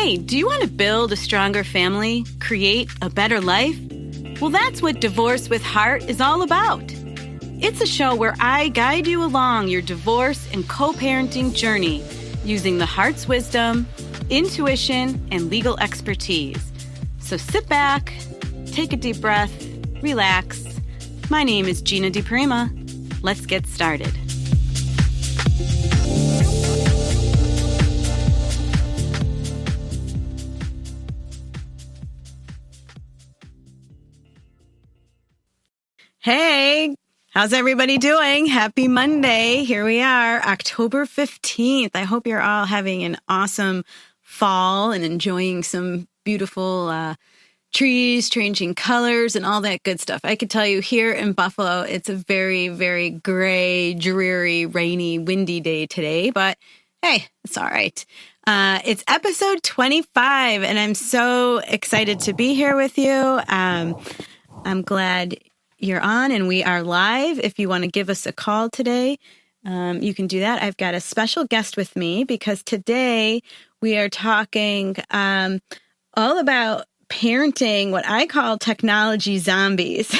Hey, do you want to build a stronger family, create a better life? Well, that's what Divorce with Heart is all about. It's a show where I guide you along your divorce and co-parenting journey using the heart's wisdom, intuition, and legal expertise. So sit back, take a deep breath, relax. My name is Gina DiPrima. Let's get started. Hey, how's everybody doing? Happy Monday. Here we are, October 15th. I hope you're all having an awesome fall and enjoying some beautiful trees, changing colors and all that good stuff. I could tell you here in Buffalo, it's a very, very gray, dreary, rainy, windy day today, but hey, it's all right. It's episode 25, and I'm so excited to be here with you. I'm glad you're on and we are live. If you want to give us a call today, you can do that. I've got a special guest with me because today we are talking all about parenting, what I call technology zombies.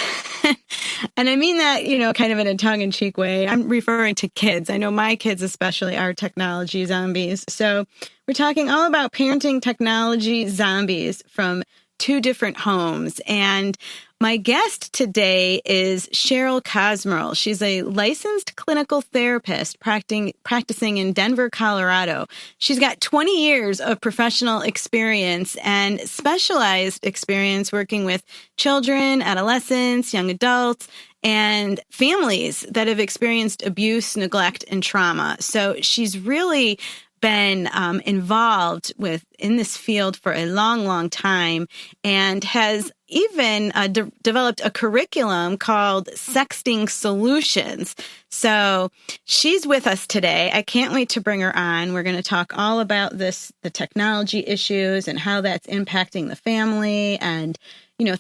And I mean that, kind of in a tongue-in-cheek way. I'm referring to kids. I know my kids especially are technology zombies. So we're talking all about parenting technology zombies from two different homes. And my guest today is Cheryl Cosmerl. She's a licensed clinical therapist practicing in Denver, Colorado. She's got 20 years of professional experience and specialized experience working with children, adolescents, young adults, and families that have experienced abuse, neglect, and trauma. So she's really been involved in this field for a long, long time and has even developed a curriculum called Sexting Solutions. So she's with us today. I can't wait to bring her on. We're going to talk all about the technology issues and how that's impacting the family and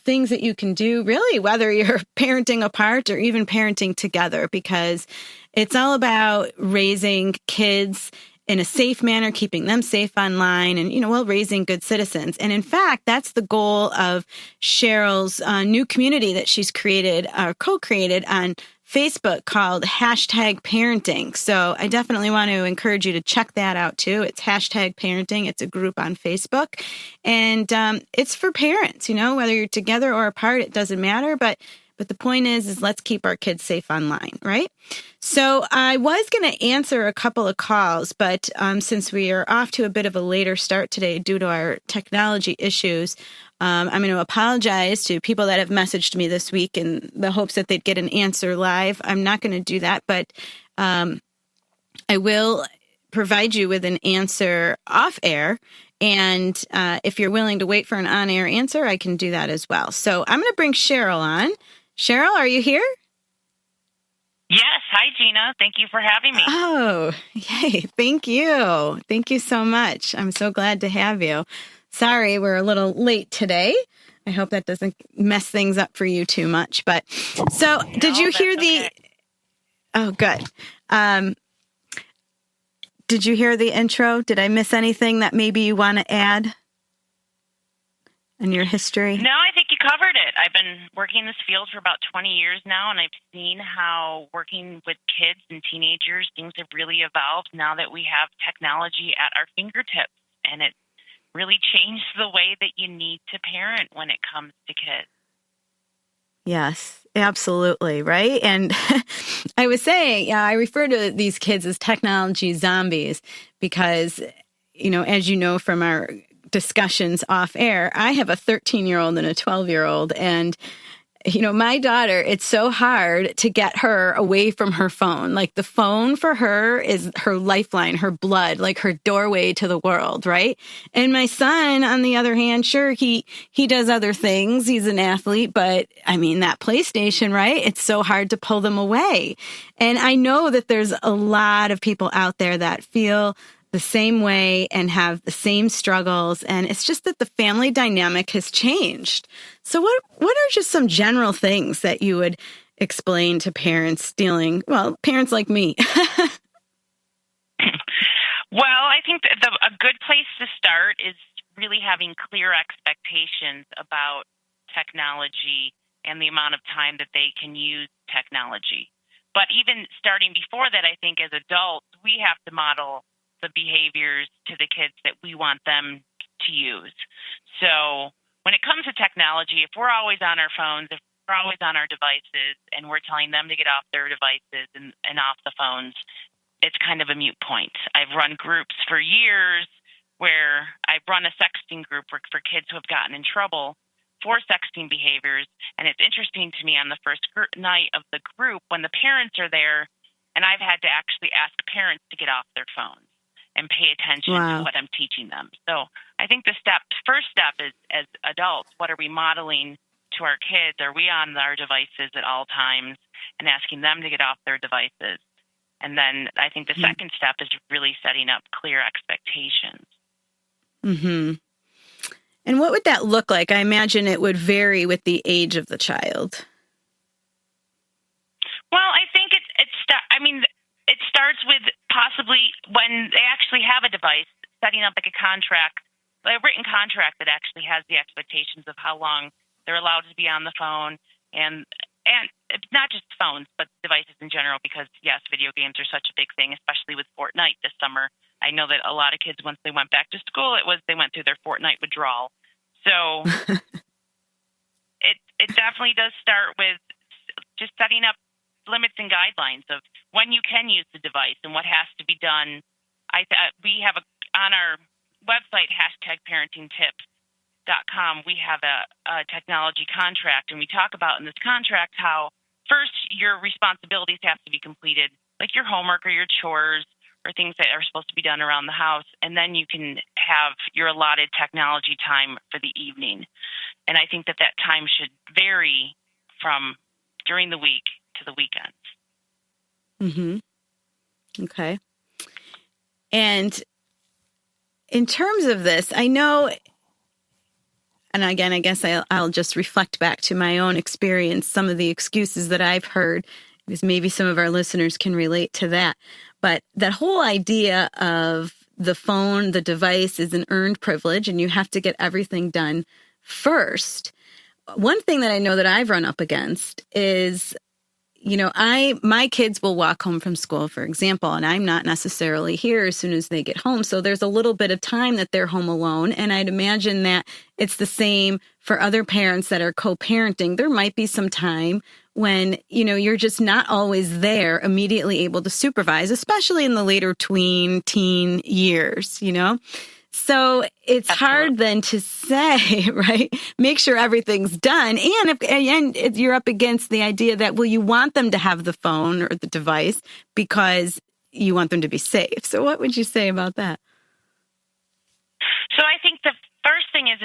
things that you can do, really, whether you're parenting apart or even parenting together, because it's all about raising kids in a safe manner, keeping them safe online and, raising good citizens. And in fact, that's the goal of Cheryl's new community that she's created or co-created on Facebook called #Parenting. So I definitely want to encourage you to check that out too. It's #Parenting. It's a group on Facebook and it's for parents, whether you're together or apart, it doesn't matter. But the point is let's keep our kids safe online, right? So I was going to answer a couple of calls, but since we are off to a bit of a later start today due to our technology issues, I'm going to apologize to people that have messaged me this week in the hopes that they'd get an answer live. I'm not going to do that, but I will provide you with an answer off air. And if you're willing to wait for an on-air answer, I can do that as well. So I'm going to bring Cheryl on. Cheryl, are you here? Yes. Hi, Gina. Thank you for having me. Oh, yay. Thank you. Thank you so much. I'm so glad to have you. Sorry, we're a little late today. I hope that doesn't mess things up for you too much. But so did you hear okay. Oh, good. Did you hear the intro? Did I miss anything that maybe you want to add in your history? No, I think you covered it. I've been working in this field for about 20 years now, and I've seen how working with kids and teenagers, things have really evolved now that we have technology at our fingertips, and it really changed the way that you need to parent when it comes to kids. Yes, absolutely. Right. And I was saying, I refer to these kids as technology zombies because, as you know from our discussions off air, I have a 13-year-old and a 12-year-old. And, my daughter, it's so hard to get her away from her phone. Like the phone for her is her lifeline, her blood, like her doorway to the world. Right. And my son, on the other hand, sure, he does other things. He's an athlete, but that PlayStation, right? It's so hard to pull them away. And I know that there's a lot of people out there that feel the same way and have the same struggles. And it's just that the family dynamic has changed. So what are just some general things that you would explain to parents parents like me? Well, I think a good place to start is really having clear expectations about technology and the amount of time that they can use technology. But even starting before that, I think as adults, we have to model the behaviors to the kids that we want them to use. So when it comes to technology, if we're always on our phones, if we're always on our devices, and we're telling them to get off their devices and off the phones, it's kind of a moot point. I've run groups for years where I've run a sexting group for kids who have gotten in trouble for sexting behaviors. And it's interesting to me on the first night of the group when the parents are there, and I've had to actually ask parents to get off their phones and pay attention to what I'm teaching them. So I think the first step is, as adults, what are we modeling to our kids? Are we on our devices at all times and asking them to get off their devices? And then I think the second step is really setting up clear expectations. Mm-hmm. And what would that look like? I imagine it would vary with the age of the child. Well, I think it starts with possibly when they actually have a device, setting up like a written contract that actually has the expectations of how long they're allowed to be on the phone, and not just phones, but devices in general, because, yes, video games are such a big thing, especially with Fortnite this summer. I know that a lot of kids, once they went back to school, they went through their Fortnite withdrawal. So it definitely does start with just setting up limits and guidelines of when you can use the device and what has to be done. We have on our website, #parentingtips.com, we have a technology contract, and we talk about in this contract how first your responsibilities have to be completed, like your homework or your chores or things that are supposed to be done around the house, and then you can have your allotted technology time for the evening. And I think that time should vary from during the week to the weekends. Mm-hmm. Okay. And in terms of this, I know, and again, I guess I'll just reflect back to my own experience, some of the excuses that I've heard, because maybe some of our listeners can relate to that. But that whole idea of the phone, the device is an earned privilege, and you have to get everything done first. One thing that I know that I've run up against is, my kids will walk home from school, for example, and I'm not necessarily here as soon as they get home. So there's a little bit of time that they're home alone. And I'd imagine that it's the same for other parents that are co-parenting. There might be some time when, you're just not always there immediately able to supervise, especially in the later teen years, So it's hard then to say, right? Make sure everything's done. And if you're up against the idea that, you want them to have the phone or the device because you want them to be safe. So what would you say about that? So I think the first thing is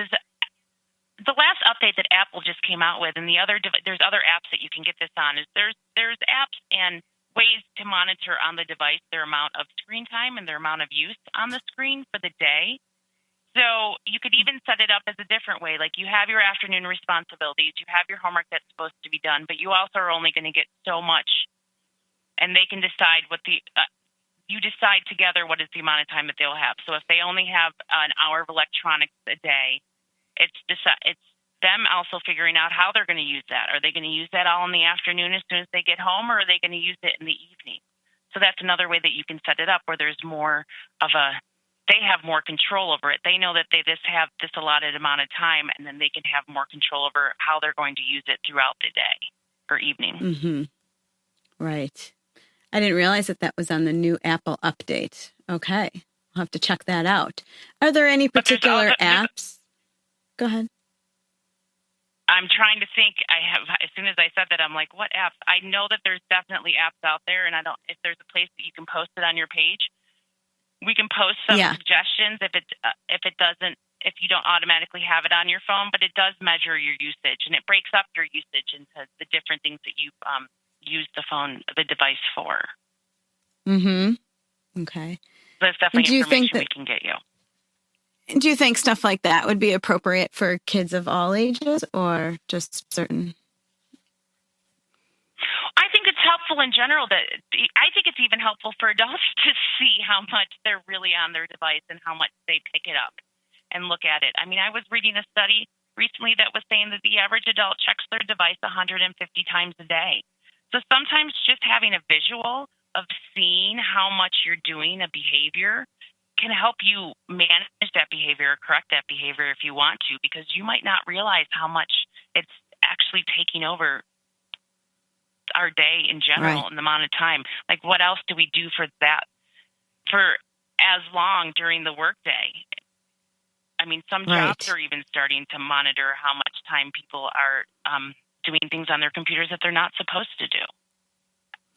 the last update that Apple just came out with, and there's other apps that you can get this on, is there's apps and ways to monitor on the device their amount of screen time and their amount of use on the screen for the day. So you could even set it up as a different way. Like you have your afternoon responsibilities, you have your homework that's supposed to be done, but you also are only going to get so much. And they can decide you decide together what is the amount of time that they'll have. So if they only have an hour of electronics a day, it's them also figuring out how they're going to use that. Are they going to use that all in the afternoon as soon as they get home, or are they going to use it in the evening? So that's another way that you can set it up where there's more of they have more control over it. They know that they just have this allotted amount of time, and then they can have more control over how they're going to use it throughout the day or evening. Mm-hmm. Right. I didn't realize that was on the new Apple update. Okay. I'll have to check that out. Are there any particular apps? Go ahead. I'm trying to think. As soon as I said that, I'm like, what apps? I know that there's definitely apps out there, and if there's a place that you can post it on your page, we can post some suggestions if you don't automatically have it on your phone, but it does measure your usage, and it breaks up your usage into the different things that you use the device for. Mm-hmm. Okay. That's definitely information we can get you. Do you think stuff like that would be appropriate for kids of all ages or just certain? I think it's helpful in general. I think it's even helpful for adults to see how much they're really on their device and how much they pick it up. and look at it. I mean, I was reading a study recently that was saying that the average adult checks their device 150 times a day. So sometimes just having a visual of seeing how much you're doing a behavior can help you manage that behavior or correct that behavior if you want to, because you might not realize how much it's actually taking over our day in general and the amount of time. Like, what else do we do for that for as long during the workday? I mean, some jobs are even starting to monitor how much time people are doing things on their computers that they're not supposed to do.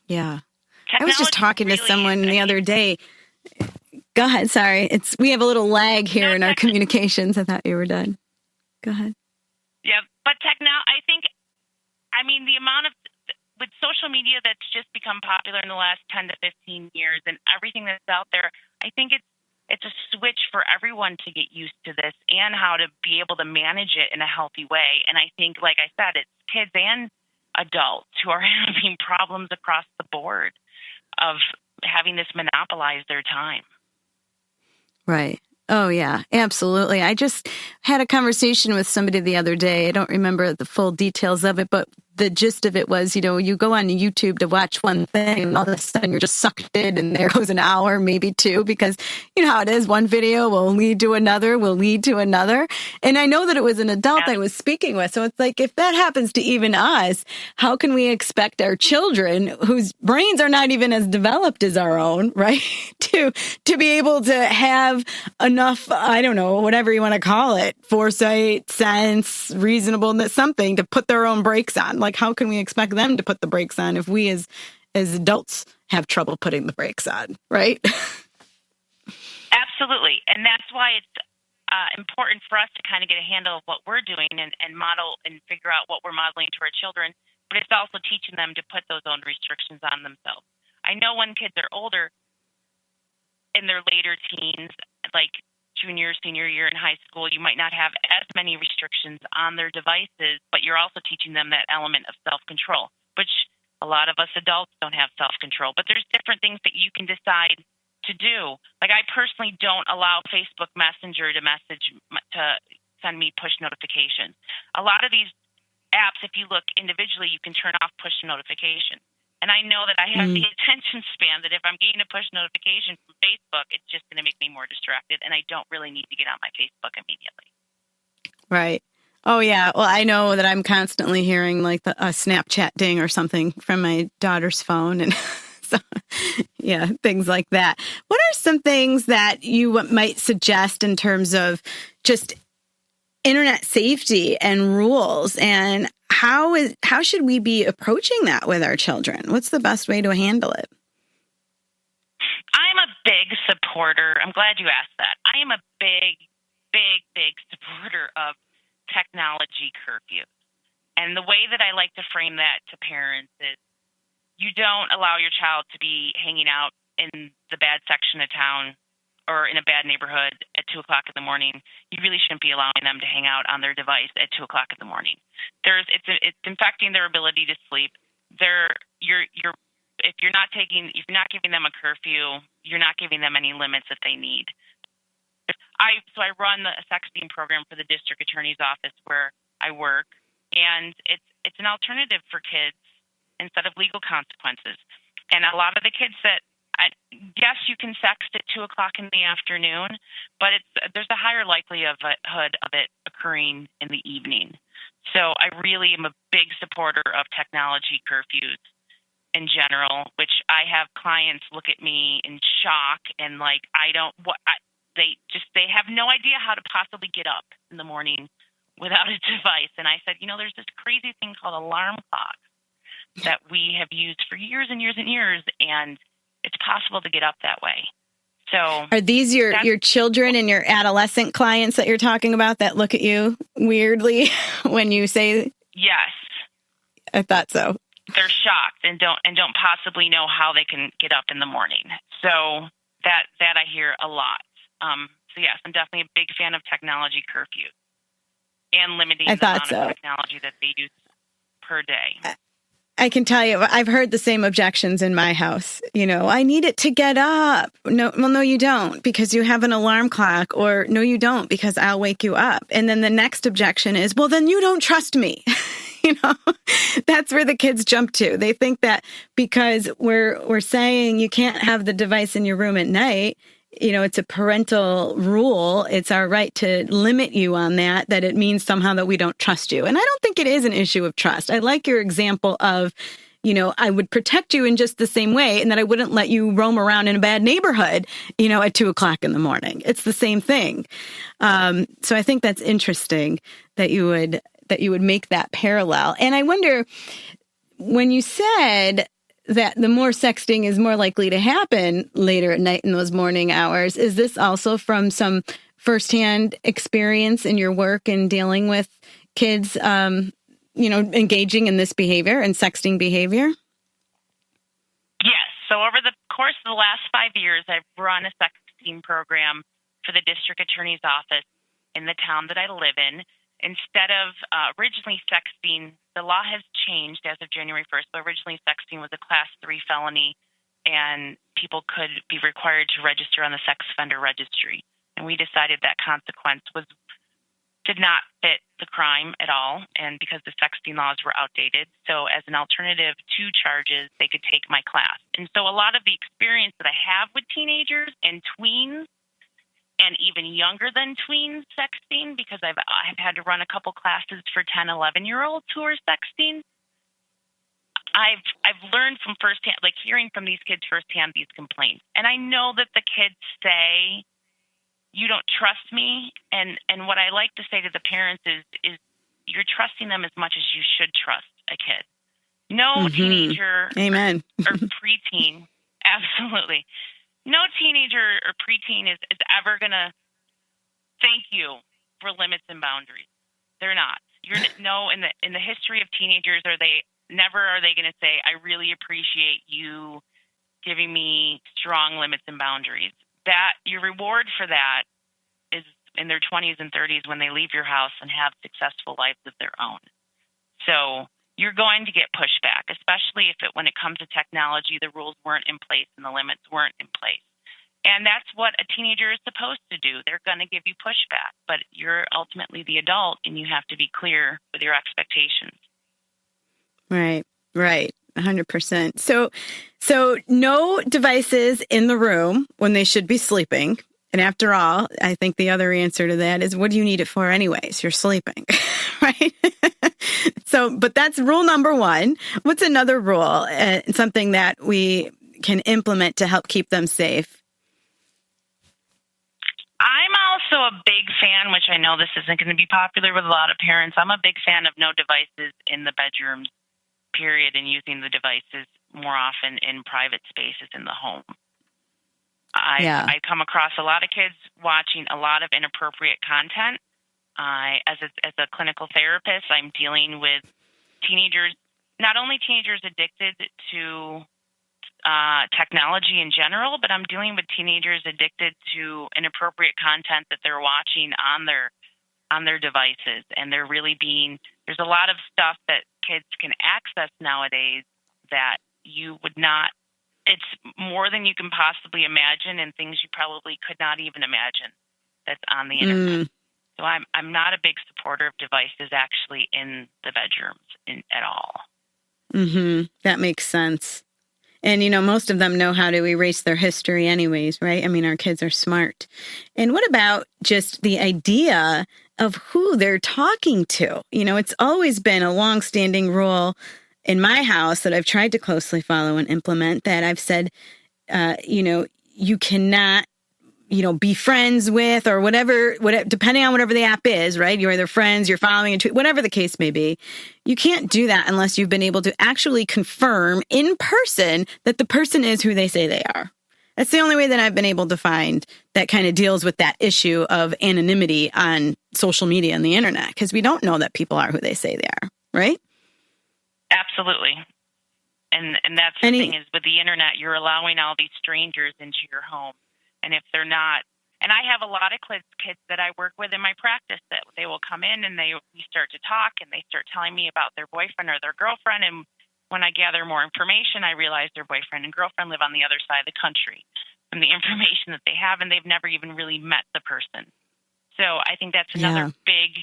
Yeah. I was just talking to someone the other day. Go ahead. Sorry. We have a little lag here in our communications. I thought you were done. Go ahead. Yeah. But I mean, the amount of, with social media that's just become popular in the last 10 to 15 years and everything that's out there, I think it's a switch for everyone to get used to this and how to be able to manage it in a healthy way. And I think, like I said, it's kids and adults who are having problems across the board of having this monopolize their time. Right. Oh, yeah, absolutely. I just had a conversation with somebody the other day. I don't remember the full details of it, but the gist of it was, you go on YouTube to watch one thing and all of a sudden you're just sucked in and there goes an hour, maybe two, because you know how it is. One video will lead to another, will lead to another. And I know that it was an adult I was speaking with. So it's like, if that happens to even us, how can we expect our children, whose brains are not even as developed as our own, right, to be able to have enough, I don't know, whatever you want to call it, foresight, sense, reasonableness, something to put their own brakes on? Like, how can we expect them to put the brakes on if we as adults have trouble putting the brakes on, right? Absolutely. And that's why it's important for us to kind of get a handle of what we're doing and model and figure out what we're modeling to our children. But it's also teaching them to put those own restrictions on themselves. I know when kids are older, in their later teens, like junior, senior year in high school, you might not have as many restrictions on their devices, but you're also teaching them that element of self-control, which a lot of us adults don't have self-control. But there's different things that you can decide to do. Like, I personally don't allow Facebook Messenger to send me push notifications. A lot of these apps, if you look individually, you can turn off push notifications. And I know that I have the attention span that if I'm getting a push notification from Facebook, it's just going to make me more distracted, and I don't really need to get on my Facebook immediately. Right. Oh, yeah. Well, I know that I'm constantly hearing like a Snapchat ding or something from my daughter's phone. And so, yeah, things like that. What are some things that you might suggest in terms of just internet safety and rules, and how should we be approaching that with our children? What's the best way to handle it? I'm a big supporter. I'm glad you asked that. I am a big supporter of technology curfews. And the way that I like to frame that to parents is, you don't allow your child to be hanging out in the bad section of town or in a bad neighborhood at 2 o'clock in the morning. You really shouldn't be allowing them to hang out on their device at 2 o'clock in the morning. It's infecting their ability to sleep. If you're not giving them a curfew, you're not giving them any limits that they need. So I run a sexting program for the district attorney's office where I work, and it's an alternative for kids instead of legal consequences. And a lot of the kids yes, you can sext at 2 o'clock in the afternoon, but there's a higher likelihood of it occurring in the evening. So I really am a big supporter of technology curfews in general, which I have clients look at me in shock and like, they have no idea how to possibly get up in the morning without a device. And I said, there's this crazy thing called alarm clocks that we have used for years and years and years, and it's possible to get up that way. So are these your children and your adolescent clients that you're talking about that look at you weirdly when you say? Yes. I thought so. They're shocked and don't possibly know how they can get up in the morning. So that I hear a lot. So yes, I'm definitely a big fan of technology curfew and limiting the amount of technology that they use per day. I can tell you, I've heard the same objections in my house. I need it to get up. No, well, no, you don't, because you have an alarm clock, or no, you don't, because I'll wake you up. And then the next objection is, well, then you don't trust me. That's where the kids jump to. They think that because we're saying you can't have the device in your room at night, it's a parental rule. It's our right to limit you on that it means somehow that we don't trust you. And I don't think it is an issue of trust. I like your example of, I would protect you in just the same way, and that I wouldn't let you roam around in a bad neighborhood, at 2:00 in the morning. It's the same thing. So I think that's interesting that you would make that parallel. And I wonder, when you said that the more sexting is more likely to happen later at night in those morning hours, is this also from some firsthand experience in your work in dealing with kids, engaging in this behavior and sexting behavior? Yes. So over the course of the last 5 years, I've run a sexting program for the district attorney's office in the town that I live in. Instead of originally sexting, the law has changed as of January 1st. So originally sexting was a class 3 felony, and people could be required to register on the sex offender registry. And we decided that consequence did not fit the crime at all, and because the sexting laws were outdated. So as an alternative to charges, they could take my class. And so a lot of the experience that I have with teenagers and tweens, and even younger than tweens sexting, because I've had to run a couple classes for 10, 11-year-olds who are sexting. I've learned from firsthand, like hearing from these kids firsthand, these complaints. And I know that the kids say, you don't trust me. And what I like to say to the parents is you're trusting them as much as you should trust a kid. No teenager Amen. or preteen, absolutely. No teenager or preteen is ever going to thank you for limits and boundaries. They're not. In the history of teenagers, are they going to say, I really appreciate you giving me strong limits and boundaries. That your reward for that is in their 20s and 30s when they leave your house and have successful lives of their own. So you're going to get pushback, especially when it comes to technology, the rules weren't in place and the limits weren't in place. And that's what a teenager is supposed to do. They're going to give you pushback, but you're ultimately the adult, and you have to be clear with your expectations. Right. 100%. So no devices in the room when they should be sleeping. And after all, I think the other answer to that is, what do you need it for anyways? You're sleeping, right? But that's rule number one. What's another rule? Something that we can implement to help keep them safe? I'm also a big fan, which I know this isn't going to be popular with a lot of parents. I'm a big fan of no devices in the bedrooms, period, and using the devices more often in private spaces in the home. I come across a lot of kids watching a lot of inappropriate content. As a clinical therapist, I'm dealing with teenagers, not only teenagers addicted to technology in general, but I'm dealing with teenagers addicted to inappropriate content that they're watching on their devices, and there's a lot of stuff that kids can access nowadays that you would not. It's more than you can possibly imagine, and things you probably could not even imagine that's on the internet. So I'm not a big supporter of devices actually in the bedrooms at all. That makes sense. And, most of them know how to erase their history anyways, right? I mean, our kids are smart. And what about just the idea of who they're talking to? It's always been a longstanding rule in my house that I've tried to closely follow and implement, that I've said, you cannot, be friends with, or whatever, depending on whatever the app is, right? You're either friends, you're following, whatever the case may be. You can't do that unless you've been able to actually confirm in person that the person is who they say they are. That's the only way that I've been able to find that kind of deals with that issue of anonymity on social media and the internet, because we don't know that people are who they say they are, right? Absolutely. And that's the thing is, with the internet, you're allowing all these strangers into your home. And if they're not, and I have a lot of kids that I work with in my practice that they will come in and we start to talk, and they start telling me about their boyfriend or their girlfriend, and when I gather more information, I realize their boyfriend and girlfriend live on the other side of the country from the information that they have, and they've never even really met the person. So I think that's another big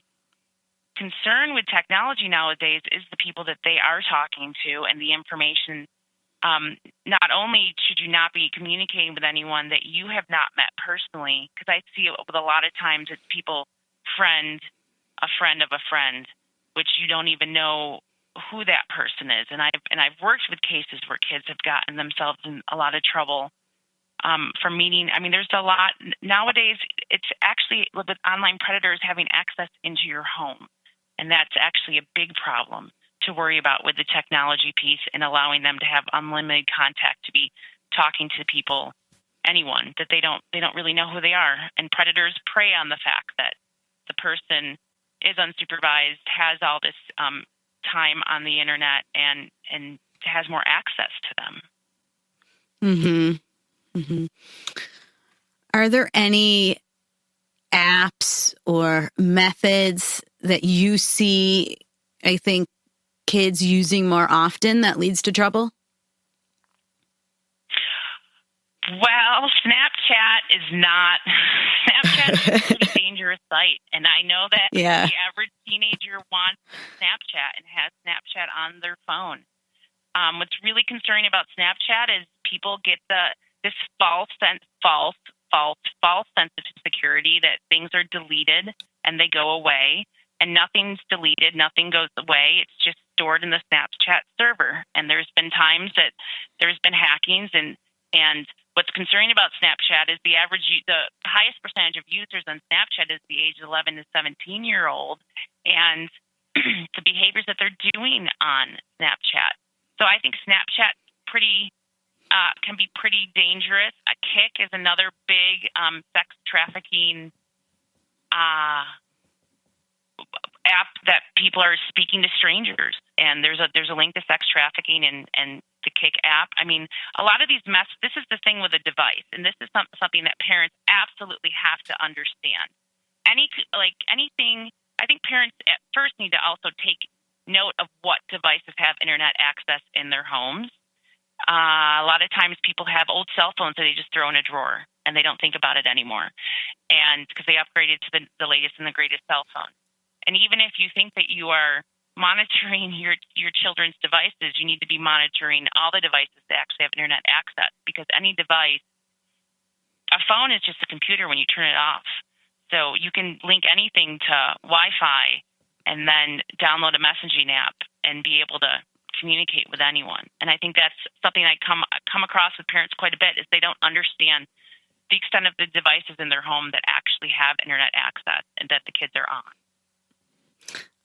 concern with technology nowadays is the people that they are talking to and the information. Not only should you not be communicating with anyone that you have not met personally, because I see it with a lot of times it's people a friend of a friend, which you don't even know who that person is. And I've worked with cases where kids have gotten themselves in a lot of trouble from meeting. I mean, there's a lot nowadays. It's actually with online predators having access into your home, and that's actually a big problem to worry about with the technology piece and allowing them to have unlimited contact to be talking to people, anyone that they don't really know who they are. And predators prey on the fact that the person is unsupervised, has all this time on the internet, and has more access to them. Mm-hmm. Mm-hmm. Are there any apps or methods that you see, I think, kids using more often that leads to trouble? Well, Snapchat is a pretty dangerous site. And I know that the average teenager wants Snapchat and has Snapchat on their phone. What's really concerning about Snapchat is people get this false sense of security that things are deleted and they go away. And nothing's deleted, nothing goes away. It's just stored in the Snapchat server. And there's been times that there's been hackings. And what's concerning about Snapchat is the highest percentage of users on Snapchat is the age 11 to 17-year-old, and the behaviors that they're doing on Snapchat. So I think Snapchat can be pretty dangerous. A Kik is another big sex trafficking app that people are speaking to strangers, and there's a link to sex trafficking and the Kik app. I mean, a lot of these this is the thing with a device, and this is something that parents absolutely have to understand. Anything, I think parents at first need to also take note of what devices have internet access in their homes. A lot of times people have old cell phones that they just throw in a drawer and they don't think about it anymore, and because they upgraded to the latest and the greatest cell phone. And even if you think that you are monitoring your children's devices, you need to be monitoring all the devices that actually have internet access, because any device, a phone is just a computer when you turn it off. So you can link anything to Wi-Fi and then download a messaging app and be able to communicate with anyone. And I think that's something I come across with parents quite a bit, is they don't understand the extent of the devices in their home that actually have internet access and that the kids are on.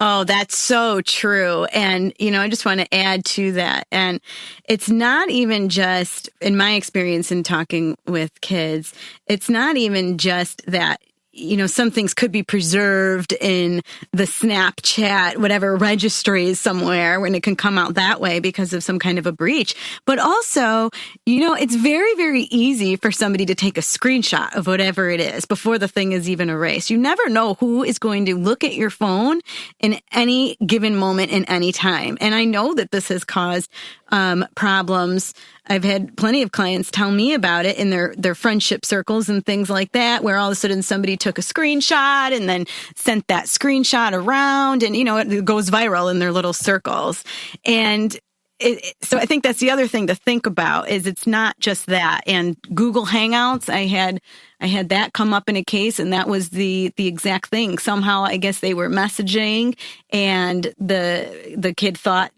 Oh, that's so true. And, I just want to add to that. And it's not even just, in my experience in talking with kids, it's not even just that, some things could be preserved in the Snapchat, whatever registries somewhere, when it can come out that way because of some kind of a breach. But also, it's very, very easy for somebody to take a screenshot of whatever it is before the thing is even erased. You never know who is going to look at your phone in any given moment in any time. And I know that this has caused problems. I've had plenty of clients tell me about it in their friendship circles and things like that, where all of a sudden somebody took a screenshot and then sent that screenshot around, and, it goes viral in their little circles. And so I think that's the other thing to think about, is it's not just that. And Google Hangouts, I had that come up in a case, and that was the exact thing. Somehow, I guess they were messaging, and the kid thought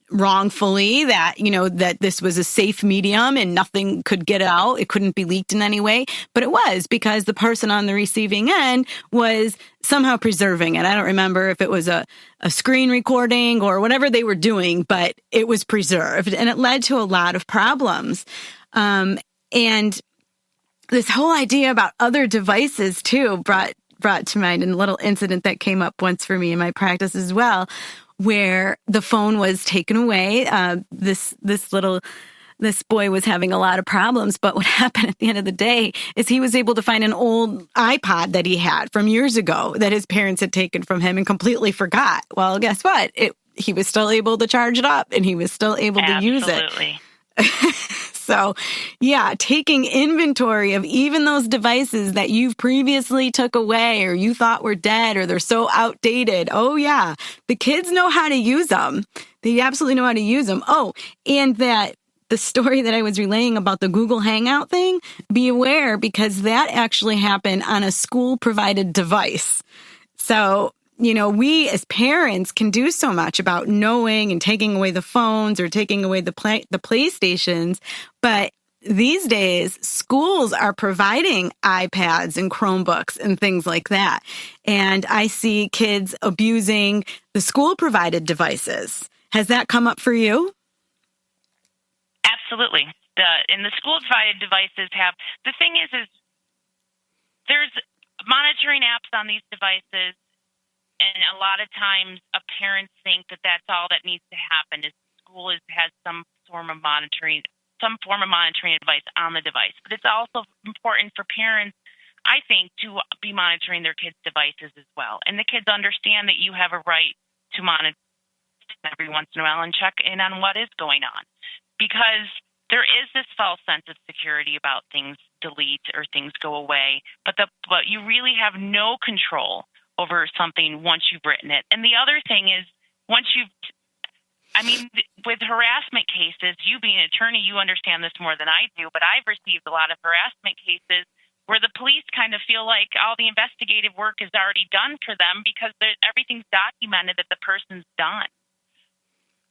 wrongfully that, that this was a safe medium and nothing could get out. It couldn't be leaked in any way. But it was, because the person on the receiving end was somehow preserving it. I don't remember if it was a screen recording or whatever they were doing, but it was preserved, and it led to a lot of problems. And this whole idea about other devices too brought to mind a little incident that came up once for me in my practice as well, where the phone was taken away. This boy was having a lot of problems, but what happened at the end of the day is he was able to find an old iPod that he had from years ago that his parents had taken from him and completely forgot. Well, guess what? he was still able to charge it up and he was still able to use it. Absolutely. So, yeah, taking inventory of even those devices that you've previously took away or you thought were dead or they're so outdated. Oh, yeah, the kids know how to use them. They absolutely know how to use them. Oh, and that the story that I was relaying about the Google Hangout thing, be aware because that actually happened on a school-provided device. So, you know, we as parents can do so much about knowing and taking away the phones or taking away the PlayStations. But these days, schools are providing iPads and Chromebooks and things like that. And I see kids abusing the school-provided devices. Has that come up for you? Absolutely. And the school-provided devices have, the thing is there's monitoring apps on these devices. And a lot of times, parents think that that's all that needs to happen is school has some form of monitoring device on the device. But it's also important for parents, I think, to be monitoring their kids' devices as well. And the kids understand that you have a right to monitor every once in a while and check in on what is going on, because there is this false sense of security about things delete or things go away, but you really have no control over something once you've written it. And the other thing is, with harassment cases, you being an attorney, you understand this more than I do, but I've received a lot of harassment cases where the police kind of feel like all the investigative work is already done for them because everything's documented that the person's done.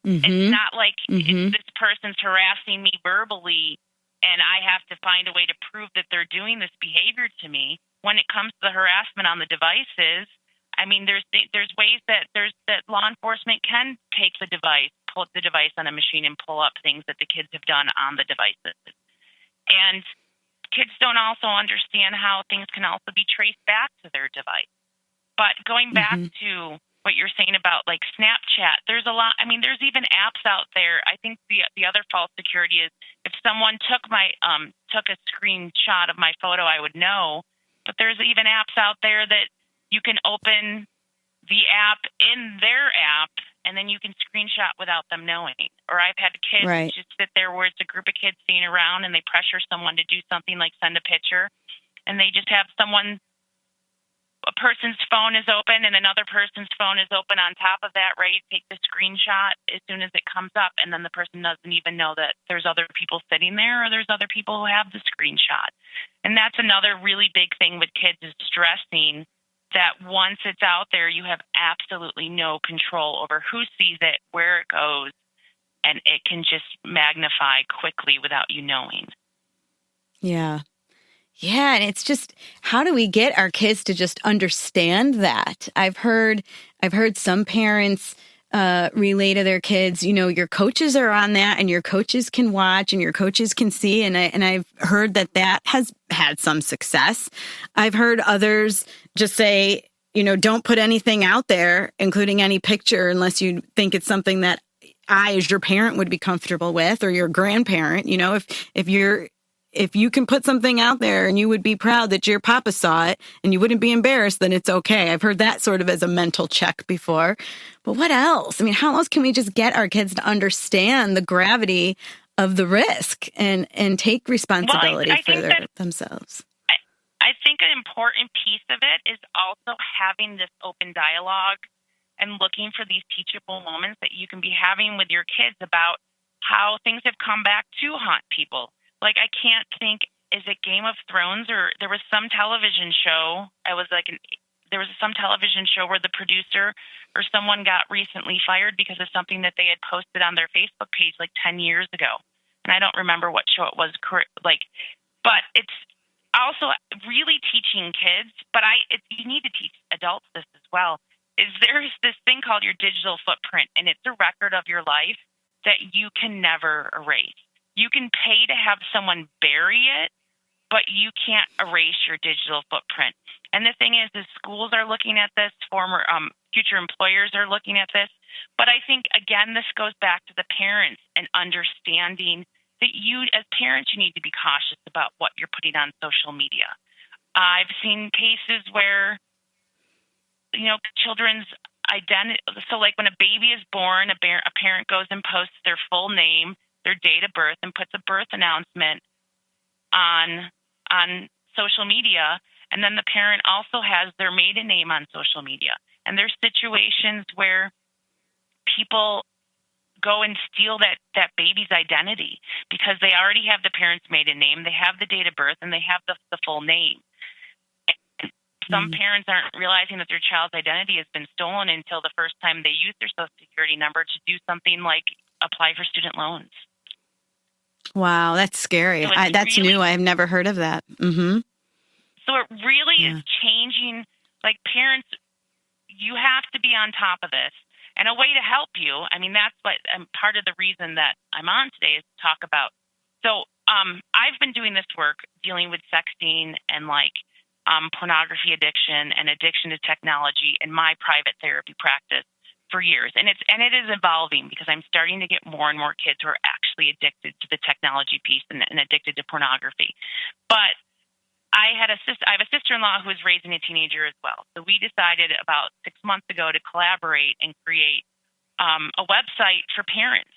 Mm-hmm. It's not like this person's harassing me verbally and I have to find a way to prove that they're doing this behavior to me. When it comes to the harassment on the devices, I mean, there's ways that law enforcement can take pull up the device on a machine and pull up things that the kids have done on the devices. And kids don't also understand how things can also be traced back to their device. But going back to what you're saying about like Snapchat, there's a lot. I mean, there's even apps out there. I think the other false security is if someone took a screenshot of my photo, I would know. But there's even apps out there that you can open the app in their app and then you can screenshot without them knowing. Or I've had kids just sit there where it's a group of kids sitting around and they pressure someone to do something like send a picture and they just have a person's phone is open and another person's phone is open on top of that, right? Take the screenshot as soon as it comes up and then the person doesn't even know that there's other people sitting there or there's other people who have the screenshot. And that's another really big thing with kids is stressing that once it's out there, you have absolutely no control over who sees it, where it goes, and it can just magnify quickly without you knowing. Yeah. Yeah. And it's just, how do we get our kids to just understand that? I've heard some parents relay to their kids, you know, your coaches are on that and your coaches can watch and your coaches can see. And I've heard that has had some success. I've heard others just say, you know, don't put anything out there, including any picture, unless you think it's something that I, as your parent, would be comfortable with, or your grandparent. You know, if you can put something out there and you would be proud that your papa saw it and you wouldn't be embarrassed, then it's okay. I've heard that sort of as a mental check before. But what else? I mean, how else can we just get our kids to understand the gravity of the risk and take responsibility for themselves? I think an important piece of it is also having this open dialogue and looking for these teachable moments that you can be having with your kids about how things have come back to haunt people. Like, I can't think, is it Game of Thrones or there was some television show? There was some television show where the producer or someone got recently fired because of something that they had posted on their Facebook page like 10 years ago. And I don't remember what show it was. But it's also really teaching kids, but you need to teach adults this as well, is there's this thing called your digital footprint, and it's a record of your life that you can never erase. You can pay to have someone bury it, but you can't erase your digital footprint. And the thing is schools are looking at this, future employers are looking at this. But I think, again, this goes back to the parents and understanding that you, as parents, you need to be cautious about what you're putting on social media. I've seen cases where, you know, children's identity. So like when a baby is born, a parent goes and posts their full name, their date of birth, and puts a birth announcement on social media. And then the parent also has their maiden name on social media. And there's situations where people go and steal that baby's identity because they already have the parent's maiden name, they have the date of birth, and they have the full name. Some parents aren't realizing that their child's identity has been stolen until the first time they use their Social Security number to do something like apply for student loans. Wow, that's scary. So that's really new. I've never heard of that. Mm-hmm. So it really is changing. Like parents, you have to be on top of this. And a way to help you, I mean, that's what part of the reason that I'm on today is to talk about. So I've been doing this work dealing with sexting and like pornography addiction and addiction to technology in my private therapy practice for years. And it is evolving because I'm starting to get more and more kids who are actually addicted to the technology piece and addicted to pornography. But I have a sister-in-law who is raising a teenager as well. So we decided about 6 months ago to collaborate and create a website for parents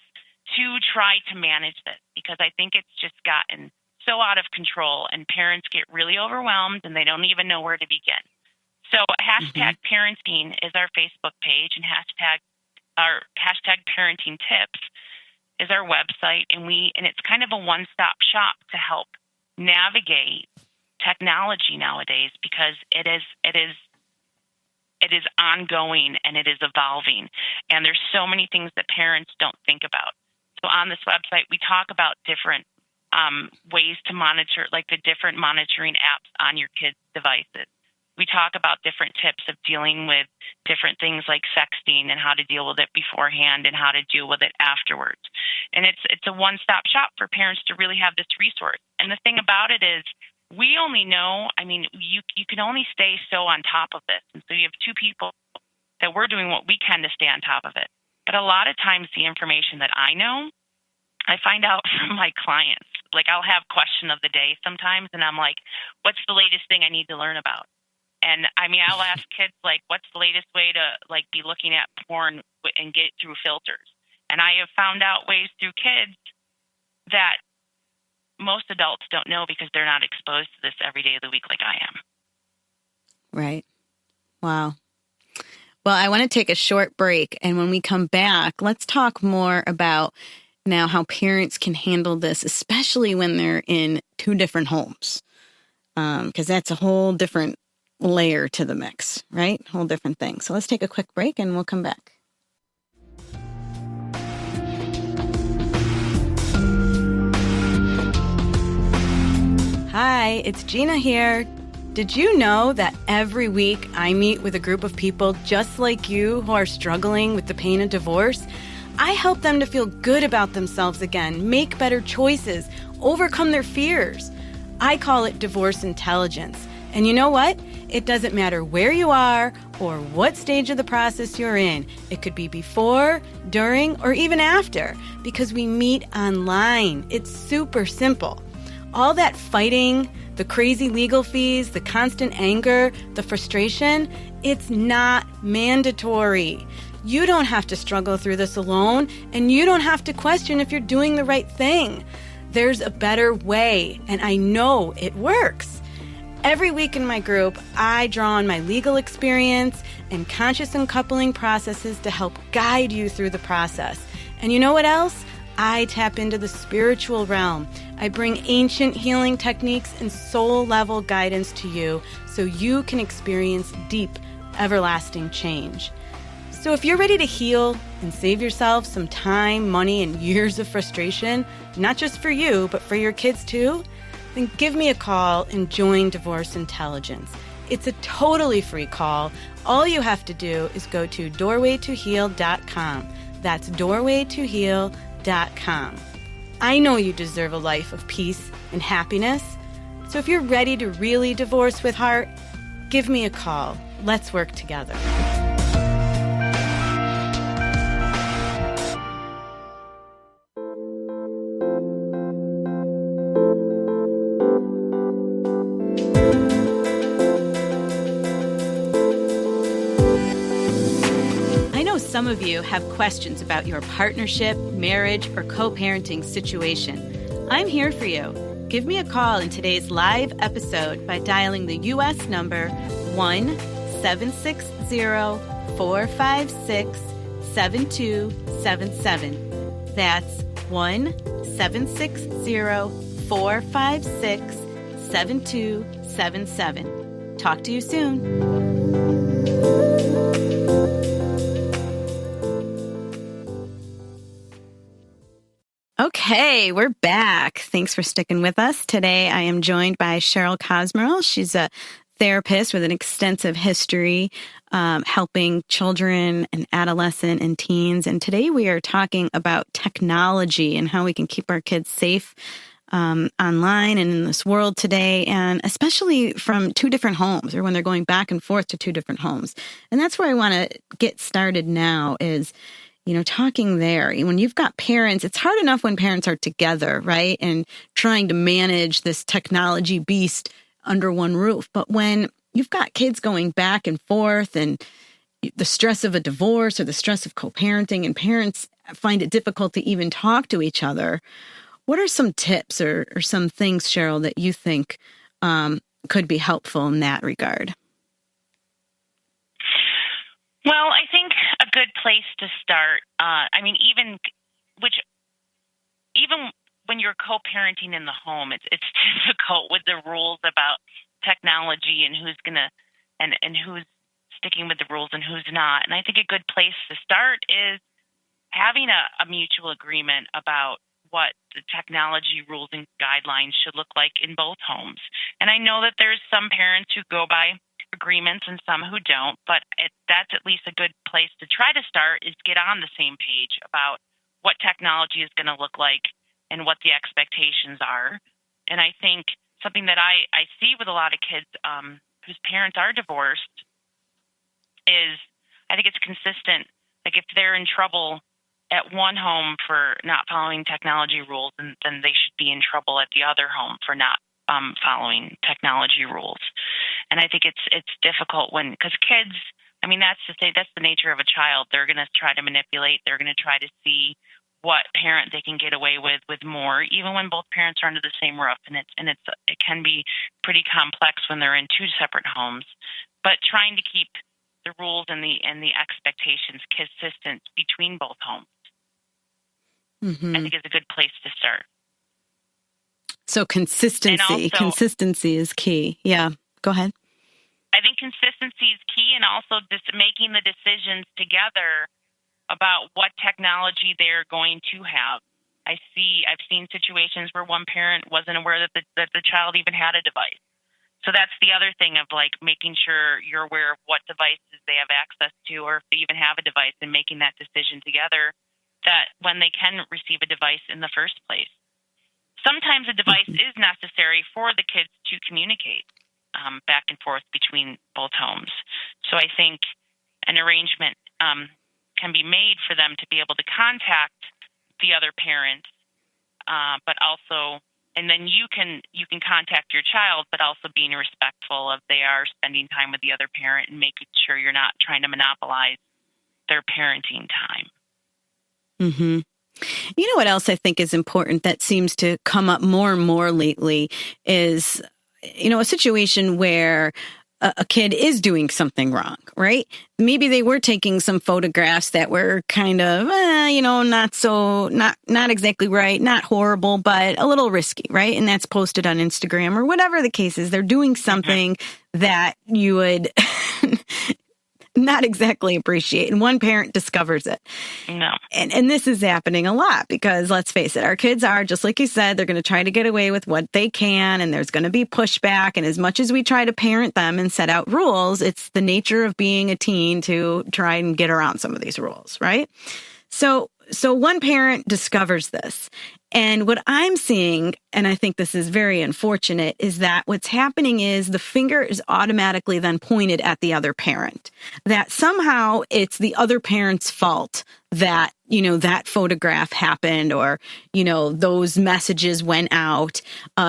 to try to manage this because I think it's just gotten so out of control and parents get really overwhelmed and they don't even know where to begin. So hashtag parenting is our Facebook page and hashtag parenting tips is our website. And it's kind of a one-stop shop to help navigate technology nowadays because it is ongoing and it is evolving. And there's so many things that parents don't think about. So on this website, we talk about different ways to monitor, like the different monitoring apps on your kids' devices. We talk about different tips of dealing with different things like sexting and how to deal with it beforehand and how to deal with it afterwards. And it's a one-stop shop for parents to really have this resource. And the thing about it is we only know, I mean, you can only stay so on top of this. And so you have two people that we're doing what we can to stay on top of it. But a lot of times the information that I know, I find out from my clients. Like I'll have question of the day sometimes, and I'm like, what's the latest thing I need to learn about? And I mean, I'll ask kids like, what's the latest way to like be looking at porn and get through filters? And I have found out ways through kids that most adults don't know because they're not exposed to this every day of the week like I am. Right. Wow. Well, I want to take a short break. And when we come back, let's talk more about now how parents can handle this, especially when they're in two different homes. Because that's a whole different layer to the mix, right? Whole different thing. So let's take a quick break and we'll come back. Hi, it's Gina here. Did you know that every week I meet with a group of people just like you who are struggling with the pain of divorce? I help them to feel good about themselves again, make better choices, overcome their fears. I call it divorce intelligence. And you know what? It doesn't matter where you are or what stage of the process you're in. It could be before, during, or even after, because we meet online. It's super simple. All that fighting, the crazy legal fees, the constant anger, the frustration, it's not mandatory. You don't have to struggle through this alone, and you don't have to question if you're doing the right thing. There's a better way, and I know it works. Every week in my group, I draw on my legal experience and conscious uncoupling processes to help guide you through the process. And you know what else? I tap into the spiritual realm. I bring ancient healing techniques and soul-level guidance to you so you can experience deep, everlasting change. So if you're ready to heal and save yourself some time, money, and years of frustration, not just for you, but for your kids too, then give me a call and join Divorce Intelligence. It's a totally free call. All you have to do is go to doorwaytoheal.com. That's doorwaytoheal.com. I know you deserve a life of peace and happiness. So if you're ready to really divorce with heart, give me a call. Let's work together. some of you have questions about your partnership, marriage, or co-parenting situation, I'm here for you. Give me a call in today's live episode by dialing the U.S. number 1-760-456-7277. That's 1-760-456-7277. Talk to you soon. Okay, we're back. Thanks for sticking with us. Today, I am joined by Cheryl Cosmerl. She's a therapist with an extensive history helping children and adolescent and teens. And today we are talking about technology and how we can keep our kids safe online and in this world today, and especially from two different homes or when they're going back and forth to two different homes. And that's where I want to get started now is, talking there. When you've got parents, it's hard enough when parents are together, right? And trying to manage this technology beast under one roof. But when you've got kids going back and forth and the stress of a divorce or the stress of co-parenting and parents find it difficult to even talk to each other, what are some tips or some things, Cheryl, that you think could be helpful in that regard? Well, I think a good place to start, even when you're co-parenting in the home, it's difficult with the rules about technology and who's who's sticking with the rules and who's not. And I think a good place to start is having a mutual agreement about what the technology rules and guidelines should look like in both homes. And I know that there's some parents who go by agreements and some who don't, but that's at least a good place to try to start is get on the same page about what technology is going to look like and what the expectations are. And I think something that I see with a lot of kids whose parents are divorced is I think it's consistent. Like if they're in trouble at one home for not following technology rules, and then they should be in trouble at the other home for not following technology rules. And I think it's difficult because kids, that's the nature of a child. They're going to try to manipulate. They're going to try to see what parent they can get away with more, even when both parents are under the same roof. And it can be pretty complex when they're in two separate homes. But trying to keep the rules and the expectations consistent between both homes, I think is a good place to start. So consistency is key. Yeah, go ahead. I think consistency is key, and also just making the decisions together about what technology they're going to have. I've seen situations where one parent wasn't aware that the child even had a device. So that's the other thing of like making sure you're aware of what devices they have access to, or if they even have a device, and making that decision together that when they can receive a device in the first place. Sometimes a device is necessary for the kids to communicate back and forth between both homes. So I think an arrangement can be made for them to be able to contact the other parent, but also, and then you can contact your child, but also being respectful of they are spending time with the other parent and making sure you're not trying to monopolize their parenting time. Mm-hmm. You know what else I think is important that seems to come up more and more lately is, a situation where a kid is doing something wrong, right? Maybe they were taking some photographs that were kind of, not exactly right, not horrible, but a little risky, right? And that's posted on Instagram or whatever the case is. They're doing something that you would not exactly appreciate. And one parent discovers it. No. And this is happening a lot because let's face it, our kids are, just like you said, they're going to try to get away with what they can, and there's going to be pushback. And as much as we try to parent them and set out rules, it's the nature of being a teen to try and get around some of these rules, right? So one parent discovers this. And what I'm seeing, and I think this is very unfortunate, is that what's happening is the finger is automatically then pointed at the other parent. That somehow it's the other parent's fault that, that photograph happened or, those messages went out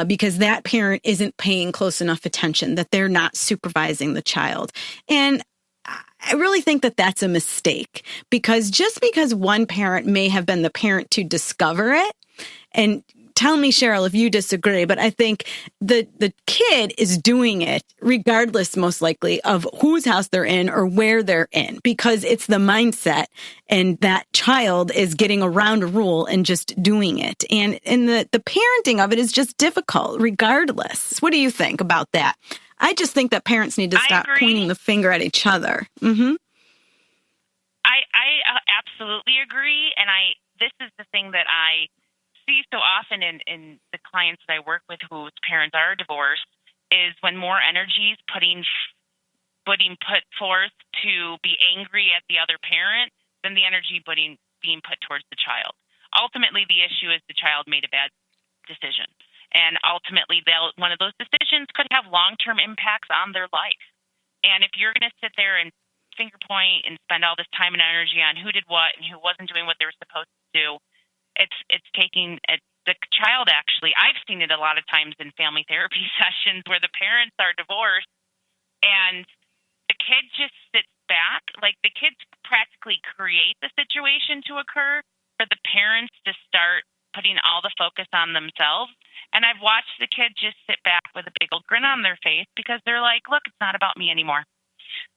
because that parent isn't paying close enough attention, that they're not supervising the child. And I really think that that's a mistake, because just because one parent may have been the parent to discover it, and tell me, Cheryl, if you disagree, but I think the kid is doing it regardless, most likely, of whose house they're in or where they're in, because it's the mindset, and that child is getting around a rule and just doing it. And the parenting of it is just difficult regardless. What do you think about that? I just think that parents need to stop pointing the finger at each other. Mm-hmm. I absolutely agree. And this is the thing that I see so often in the clients that I work with whose parents are divorced, is when more energy is put forth to be angry at the other parent than the energy being put towards the child. Ultimately, the issue is the child made a bad decision. And ultimately, one of those decisions could have long-term impacts on their life. And if you're going to sit there and finger point and spend all this time and energy on who did what and who wasn't doing what they were supposed to do, it's taking the child. Actually, I've seen it a lot of times in family therapy sessions where the parents are divorced and the kid just sits back. Like, the kids practically create the situation to occur for the parents to start putting all the focus on themselves. And I've watched the kid just sit back with a big old grin on their face because they're like, look, it's not about me anymore.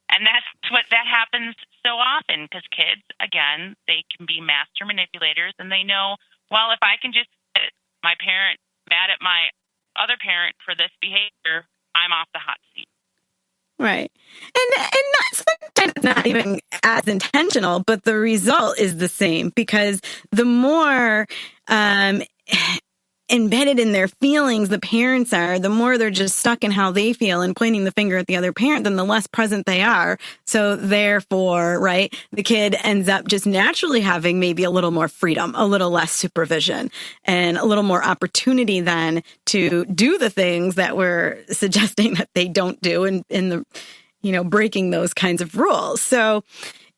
And that happens so often because kids, again, they can be master manipulators, and they know, well, if I can just get my parent mad at my other parent for this behavior, I'm off the hot seat. Right. And not even as intentional, but the result is the same, because the more embedded in their feelings the parents are, the more they're just stuck in how they feel and pointing the finger at the other parent, then the less present they are. So therefore, right, the kid ends up just naturally having maybe a little more freedom, a little less supervision, and a little more opportunity then to do the things that we're suggesting that they don't do in the, breaking those kinds of rules. So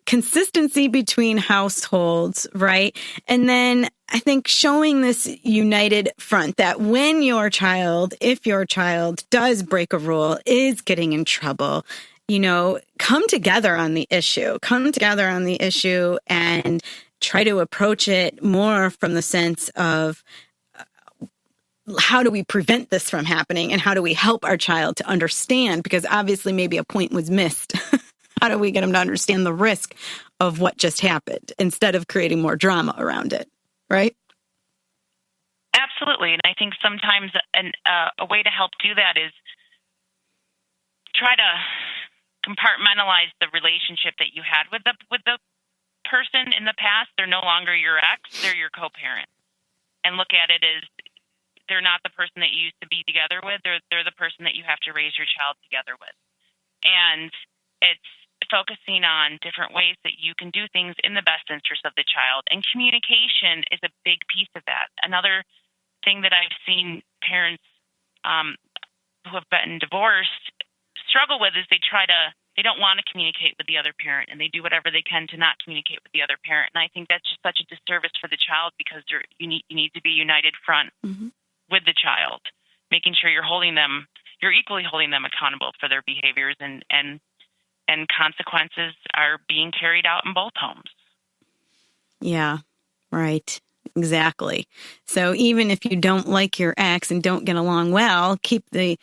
consistency between households, right? And then I think showing this united front that when if your child does break a rule, is getting in trouble, come together on the issue, and try to approach it more from the sense of how do we prevent this from happening, and how do we help our child to understand? Because obviously maybe a point was missed. How do we get them to understand the risk of what just happened instead of creating more drama around it, right? Absolutely. And I think sometimes a way to help do that is try to compartmentalize the relationship that you had with the person in the past. They're no longer your ex, they're your co-parent. And look at it as they're not the person that you used to be together with, they're the person that you have to raise your child together with. And it's focusing on different ways that you can do things in the best interest of the child. And communication is a big piece of that. Another thing that I've seen parents who have been divorced struggle with is they don't want to communicate with the other parent, and they do whatever they can to not communicate with the other parent. And I think that's just such a disservice for the child, because you need to be united front with the child, making sure you're equally holding them accountable for their behaviors, and consequences are being carried out in both homes. Yeah, right. Exactly. So even if you don't like your ex and don't get along well, keep the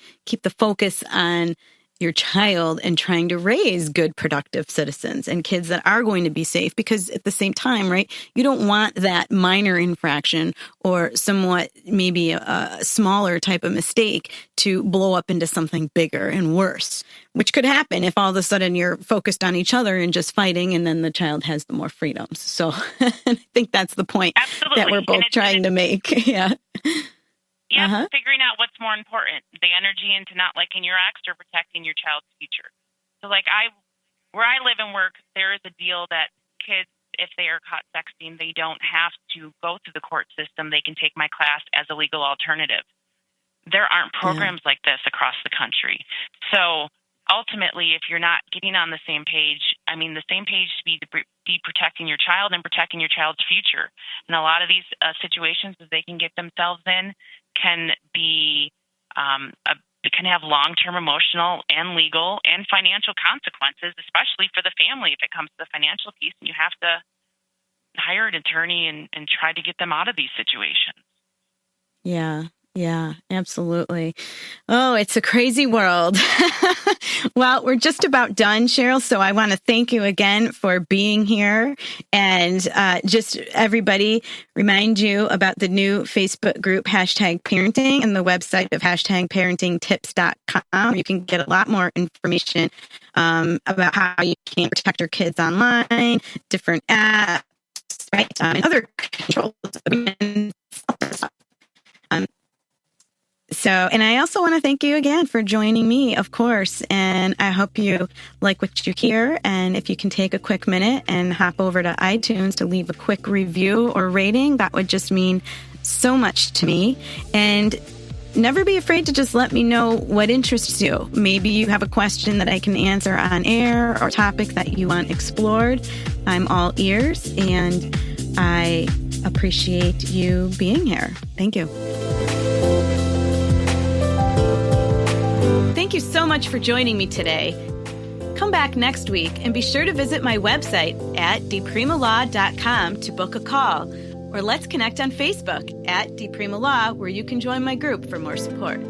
focus on your child and trying to raise good, productive citizens and kids that are going to be safe. Because at the same time, right, you don't want that minor infraction or somewhat maybe a smaller type of mistake to blow up into something bigger and worse, which could happen if all of a sudden you're focused on each other and just fighting, and then the child has the more freedoms. So I think that's the point that we're both trying to make. Yeah. Yeah, figuring out what's more important, the energy into not liking your ex or protecting your child's future. So where I live and work, there is a deal that kids, if they are caught sexting, they don't have to go through the court system. They can take my class as a legal alternative. There aren't programs like this across the country. So ultimately, if you're not getting on the same page, the same page to be protecting your child and protecting your child's future. And a lot of these situations that they can get themselves in can be a it can have long-term emotional and legal and financial consequences, especially for the family if it comes to the financial piece, and you have to hire an attorney and try to get them out of these situations. Yeah, absolutely. Oh, it's a crazy world. Well, we're just about done, Cheryl. So I want to thank you again for being here, and just everybody remind you about the new Facebook group, #parenting, and the website of #parentingtips.com. You can get a lot more information about how you can protect your kids online, different apps, right? And other controls. And I also want to thank you again for joining me, of course. And I hope you like what you hear. And if you can take a quick minute and hop over to iTunes to leave a quick review or rating, that would just mean so much to me. And never be afraid to just let me know what interests you. Maybe you have a question that I can answer on air or topic that you want explored. I'm all ears, and I appreciate you being here. Thank you. Thank you so much for joining me today. Come back next week and be sure to visit my website at dpremalaw.com to book a call, or let's connect on Facebook at dpremalaw, where you can join my group for more support.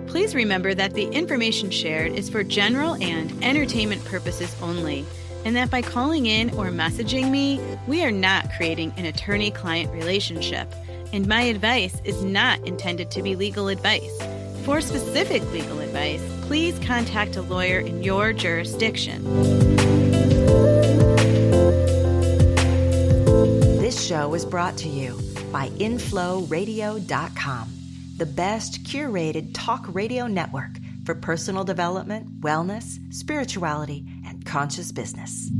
Please remember that the information shared is for general and entertainment purposes only, and that by calling in or messaging me, we are not creating an attorney-client relationship, and my advice is not intended to be legal advice. For specific legal advice, please contact a lawyer in your jurisdiction. This show is brought to you by InflowRadio.com, the best curated talk radio network for personal development, wellness, spirituality, and conscious business.